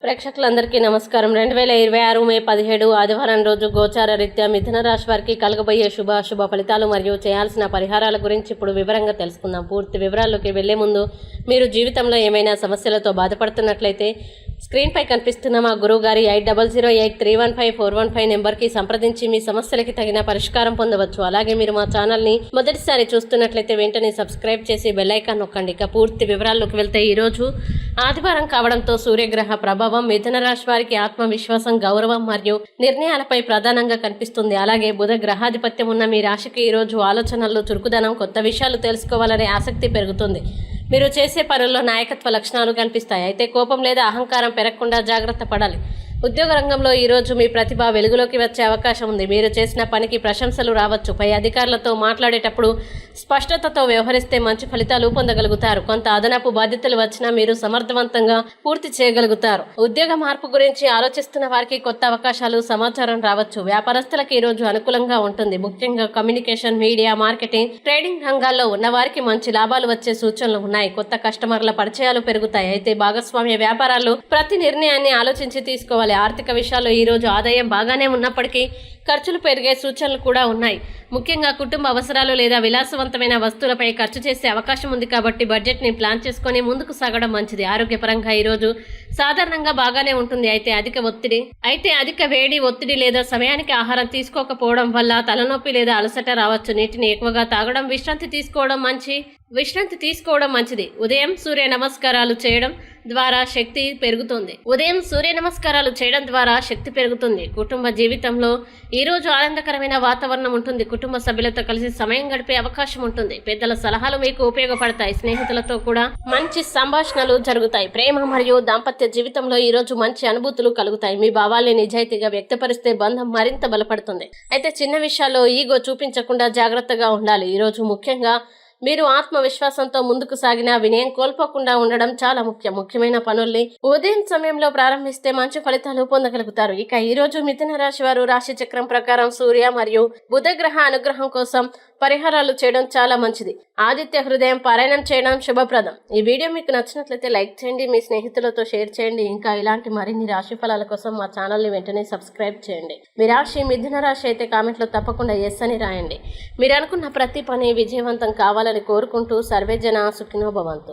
ప్రేక్షకులందరికీ నమస్కారం. 2026 మే 17 ఆదివారం రోజు గోచార రీత్యా మిథున రాశి వారికి కలగబోయే శుభ ఫలితాలు మరియు చేయాల్సిన పరిహారాల గురించి ఇప్పుడు వివరంగా తెలుసుకుందాం. పూర్తి వివరాల్లోకి వెళ్లే ముందు మీరు జీవితంలో ఏమైనా సమస్యలతో బాధపడుతున్నట్లయితే స్క్రీన్ పై కనిపిస్తున్న మా గురువు గారి 8008315415 నెంబర్కి సంప్రదించి మీ సమస్యలకి తగిన పరిష్కారం పొందవచ్చు. అలాగే మీరు మా ఛానల్ని మొదటిసారి చూస్తున్నట్లయితే వెంటనే సబ్స్క్రైబ్ చేసి బెల్ ఐకాన్ నొక్కండి. ఇక పూర్తి వివరాల్లోకి వెళ్తే ఈరోజు ఆదివారం కావడంతో సూర్యగ్రహ ప్రభావం మిథున రాశి వారికి ఆత్మవిశ్వాసం, గౌరవం మరియు నిర్ణయాలపై ప్రధానంగా కనిపిస్తుంది. అలాగే బుధ గ్రహాధిపత్యం ఉన్న మీ రాశికి ఈరోజు ఆలోచనల్లో చురుకుదనం, కొత్త విషయాలు తెలుసుకోవాలనే ఆసక్తి పెరుగుతుంది. మీరు చేసే పనుల్లో నాయకత్వ లక్షణాలు కనిపిస్తాయి. అయితే కోపం లేదా అహంకారం పెరగకుండా జాగ్రత్త పడాలి. ఉద్యోగ రంగంలో ఈరోజు మీ ప్రతిభ వెలుగులోకి వచ్చే అవకాశం ఉంది. మీరు చేసిన పనికి ప్రశంసలు రావచ్చు. పై అధికారులతో మాట్లాడేటప్పుడు స్పష్టతతో వ్యవహరిస్తే మంచి ఫలితాలు పొందగలుగుతారు. కొంత అదనపు బాధ్యతలు వచ్చినా మీరు సమర్థవంతంగా పూర్తి చేయగలుగుతారు. ఉద్యోగ మార్పు గురించి ఆలోచిస్తున్న వారికి కొత్త అవకాశాలు, సమాచారం రావచ్చు. వ్యాపారస్తులకు ఈరోజు అనుకూలంగా ఉంటుంది. ముఖ్యంగా కమ్యూనికేషన్, మీడియా, మార్కెటింగ్, ట్రేడింగ్ రంగాల్లో ఉన్న వారికి మంచి లాభాలు వచ్చే సూచనలు ఉన్నాయి. కొత్త కస్టమర్ల పరిచయాలు పెరుగుతాయి. అయితే భాగస్వామ్య వ్యాపారాల్లో ప్రతి నిర్ణయాన్ని ఆలోచించి తీసుకోవాలి. ఆర్థిక విషయాల్లో ఈ రోజు ఆదాయం బాగానే ఉన్నప్పటికీ ఖర్చులు పెరిగే సూచనలు కూడా ఉన్నాయి. ముఖ్యంగా కుటుంబ అవసరాలు లేదా విలాసవంతమైన వస్తువులపై ఖర్చు చేసే అవకాశం ఉంది. కాబట్టి బడ్జెట్ని ప్లాన్ చేసుకొని ముందుకు సాగడం మంచిది. ఆరోగ్యపరంగా ఈరోజు సాధారణంగా బాగానే ఉంటుంది. అయితే అధిక వేడి, ఒత్తిడి లేదా సమయానికి ఆహారం తీసుకోకపోవడం వల్ల తలనొప్పి లేదా అలసట రావచ్చు. నీటిని ఎక్కువగా తాగడం, విశ్రాంతి తీసుకోవడం మంచిది. ఉదయం సూర్య నమస్కారాలు చేయడం ద్వారా శక్తి పెరుగుతుంది. కుటుంబ జీవితంలో ఈ రోజు ఆనందకరమైన వాతావరణం ఉంటుంది. కుటుంబ సభ్యులతో కలిసి సమయం గడిపే అవకాశం ఉంటుంది. పెద్దల సలహాలు మీకు ఉపయోగపడతాయి. స్నేహితులతో కూడా మంచి సంభాషణలు జరుగుతాయి. ప్రేమ మరియు దాంపత్య జీవితంలో ఈ రోజు మంచి అనుభూతులు కలుగుతాయి. మీ భావాల్ని నిజాయితీగా వ్యక్తపరిస్తే బంధం మరింత బలపడుతుంది. అయితే చిన్న విషయాల్లో ఈగో చూపించకుండా జాగ్రత్తగా ఉండాలి. ఈ రోజు ముఖ్యంగా మీరు ఆత్మవిశ్వాసంతో ముందుకు సాగిన వినయం కోల్పోకుండా ఉండడం చాలా ముఖ్యమైన పనుల్ని ఉదయం సమయంలో ప్రారంభిస్తే మంచి ఫలితాలు పొందగలుగుతారు. ఇక ఈ రోజు మిథున రాశి వారు రాశి చక్రం ప్రకారం సూర్య మరియు బుధ గ్రహ అనుగ్రహం కోసం పరిహారాలు చేయడం చాలా మంచిది. ఆదిత్య హృదయం పారాయణం చేయడం శుభప్రదం. ఈ వీడియో మీకు నచ్చినట్లయితే లైక్ చేయండి, మీ స్నేహితులతో షేర్ చేయండి. ఇంకా ఇలాంటి మరిన్ని రాశి ఫలాల కోసం మా ఛానల్ని వెంటనే సబ్స్క్రైబ్ చేయండి. మీ రాశి మిథున రాశి అయితే కామెంట్లో తప్పకుండా ఎస్ అని రాయండి. మీరు అనుకున్న ప్రతి పని విజయవంతం కావాలని కోరుకుంటూ సర్వే జన సుఖినో భవంతు.